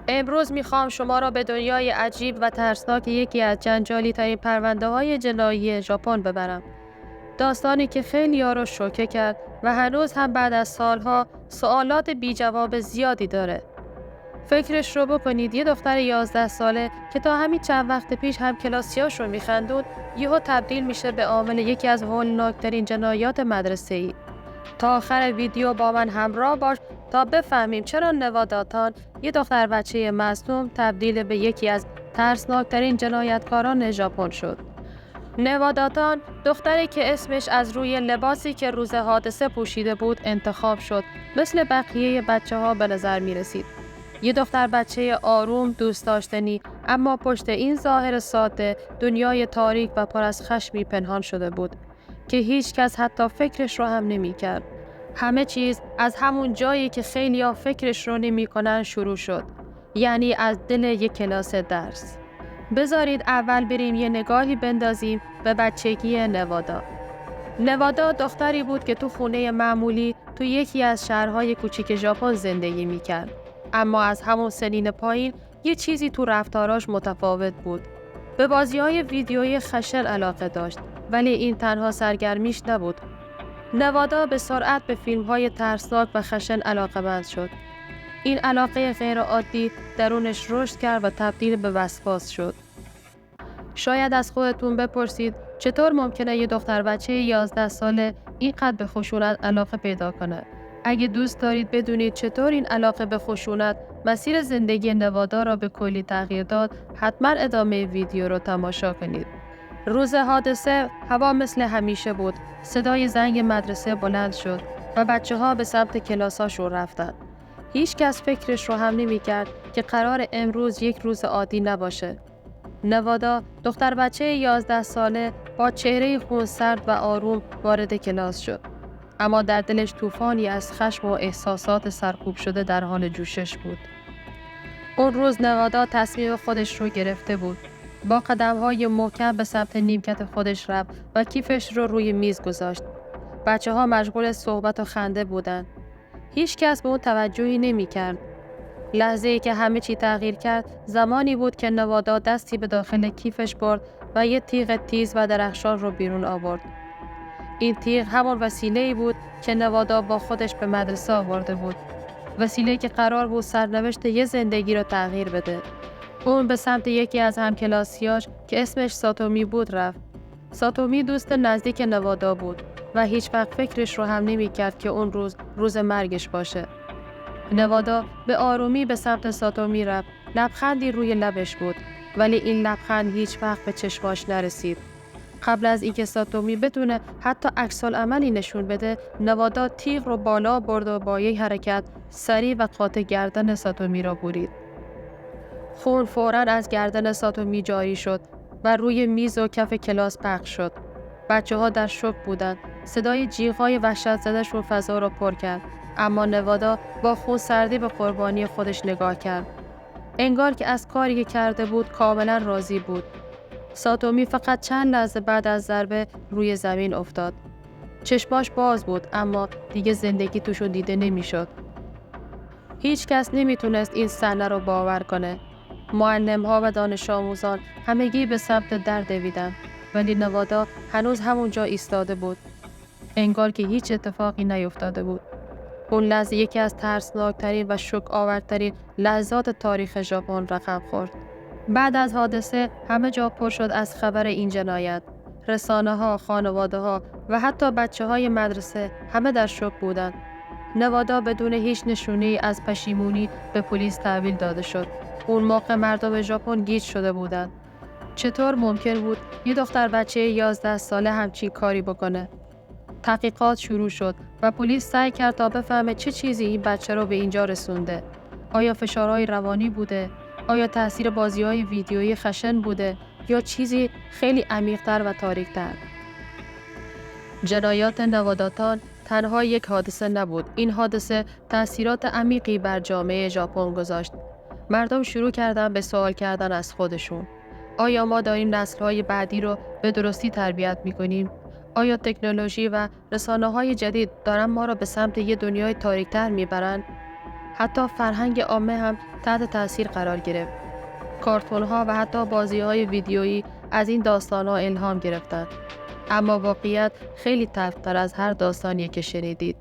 امروز میخوام شما را به دنیای عجیب و ترسناک یکی از جنجالی ترین پرونده های جنایی ژاپن ببرم. داستانی که خیلی‌ها را شوکه کرد و هنوز هم بعد از سالها سوالات بی جواب زیادی داره. فکرش رو بکنید یه دختر 11 ساله که تا همین چند وقت پیش هم کلاسیاش رو میخندون یهو تبدیل میشه به عامل یکی از هولناکترین جنایات مدرسه‌ای. تا آخر ویدیو با من همراه باش تا بفهمیم چرا نواداتان یه دختر بچه مظلوم تبدیل به یکی از ترسناکترین جنایتکاران ژاپن شد. نواداتان دختری که اسمش از روی لباسی که روز حادثه پوشیده بود انتخاب شد، مثل بقیه بچه‌ها به نظر می رسید. یه دختر بچه آروم، دوست داشتنی، اما پشت این ظاهر ساده دنیای تاریک و پر از خشمی پنهان شده بود که هیچ کس حتی فکرش رو هم نمی کرد. همه چیز از همون جایی که خیلی‌ها فکرش رو نمی کنن شروع شد، یعنی از دل یک کلاس درس. بذارید اول بریم یه نگاهی بندازیم به بچگی نوادا. نوادا دختری بود که تو خونه معمولی تو یکی از شهرهای کوچیک ژاپن زندگی میکرد. اما از همون سنین پایین یه چیزی تو رفتاراش متفاوت بود. به بازی‌های ویدیویی خشن علاقه داشت، ولی این تنها سرگرمیش نبود. نوادا به سرعت به فیلم‌های ترسناک و خشن علاقه‌مند شد. این علاقه غیرعادی درونش رشد کرد و تبدیل به وسواس شد. شاید از خودتون بپرسید چطور ممکنه یه دختر بچه 11 ساله اینقدر به خشونت علاقه پیدا کنه؟ اگه دوست دارید بدونید چطور این علاقه به خشونت مسیر زندگی نوادا را به کلی تغییر داد، حتما ادامه ویدیو رو تماشا کنید. روز حادثه هوا مثل همیشه بود. صدای زنگ مدرسه بلند شد و بچه‌ها به سمت کلاساشون رفتن. هیچ کس فکرش رو هم نمی‌کرد که قرار امروز یک روز عادی نباشه. نوادا دختر بچه 11 ساله با چهره خونسرد و آروم وارد کلاس شد. اما در دلش طوفانی از خشم و احساسات سرکوب شده در حال جوشش بود. اون روز نوادا تصمیم خودش رو گرفته بود. با قدم‌های محکم به سمت نیمکت خودش رفت و کیفش رو روی میز گذاشت. بچه‌ها مشغول صحبت و خنده بودند. هیچ کس به اون توجهی نمی‌کرد. لحظه‌ای که همه چی تغییر کرد، زمانی بود که نوادا دستی به داخل کیفش برد و یه تیغ تیز و درخشان رو بیرون آورد. این تیغ همون وسیله‌ای بود که نوادا با خودش به مدرسه آورده بود. وسیله‌ای که قرار بود سرنوشت یه زندگی رو تغییر بده. اون به سمت یکی از همکلاسیاش که اسمش ساتومی بود رفت. ساتومی دوست نزدیک نوادا بود و هیچ وقت فکرش رو هم نمی‌کرد که اون روز مرگش باشه. نوادا به آرومی به سمت ساتومی رفت. لبخندی روی لبش بود، ولی این لبخند هیچ وقت به چشماش نرسید. قبل از اینکه ساتومی بتونه حتی عکس‌العملی نشون بده، نوادا تیغ رو بالا برد و با یک حرکت سریع و قاطع گردن ساتومی را برید. خون فوراً از گردن ساتومی جاری شد و روی میز و کف کلاس پخش شد. بچه‌ها در شوک بودند. صدای جیغ‌های وحشت زده‌شون فضا را پر کرد. اما نوادا با خونسردی به قربانی خودش نگاه کرد. انگار که از کاری که کرده بود کاملا راضی بود. ساتومی فقط چند لحظه بعد از ضربه روی زمین افتاد. چشماش باز بود، اما دیگه زندگی توشون دیده نمیشد. هیچ کس نمیتونست این صحنه رو باور کنه. معلم‌ها و دانش آموزان همگی به سمت در دویدن، ولی نوادا هنوز همونجا ایستاده بود. انگار که هیچ اتفاقی نیفتاده بود. اون لحظه یکی از ترسناکترین و شوک آورترین لحظات تاریخ ژاپن رقم خورد. بعد از حادثه همه جا پر شد از خبر این جنایت. رسانه‌ها، خانواده‌ها و حتی بچه‌های مدرسه همه در شوک بودند. نوادا بدون هیچ نشونه‌ای از پشیمونی به پلیس تحویل داده شد. اون موقع مردم ژاپن گیج شده بودند. چطور ممکن بود یه دختر بچه 11 ساله همچین کاری بکنه؟ تحقیقات شروع شد و پلیس سعی کرد تا بفهمه چه چیزی این بچه رو به اینجا رسونده. آیا فشارهای روانی بوده؟ آیا تاثیر بازی‌های ویدیویی خشن بوده؟ یا چیزی خیلی عمیق‌تر و تاریک‌تر؟ جنایات نواداتان تنها یک حادثه نبود. این حادثه تأثیرات عمیقی بر جامعه ژاپن گذاشت. مردم شروع کردن به سوال کردن از خودشون. آیا ما داریم نسل‌های بعدی رو به درستی تربیت می‌کنیم؟ آیا تکنولوژی و رسانه‌های جدید دارن ما را به سمت یه دنیای تاریک‌تر میبرن؟ حتی فرهنگ عامه هم تحت تاثیر قرار گرفت. کارتون‌ها و حتی بازی‌های ویدیویی از این داستان‌ها الهام گرفتند. اما واقعیت خیلی تلخ‌تر از هر داستانی که شنیدید.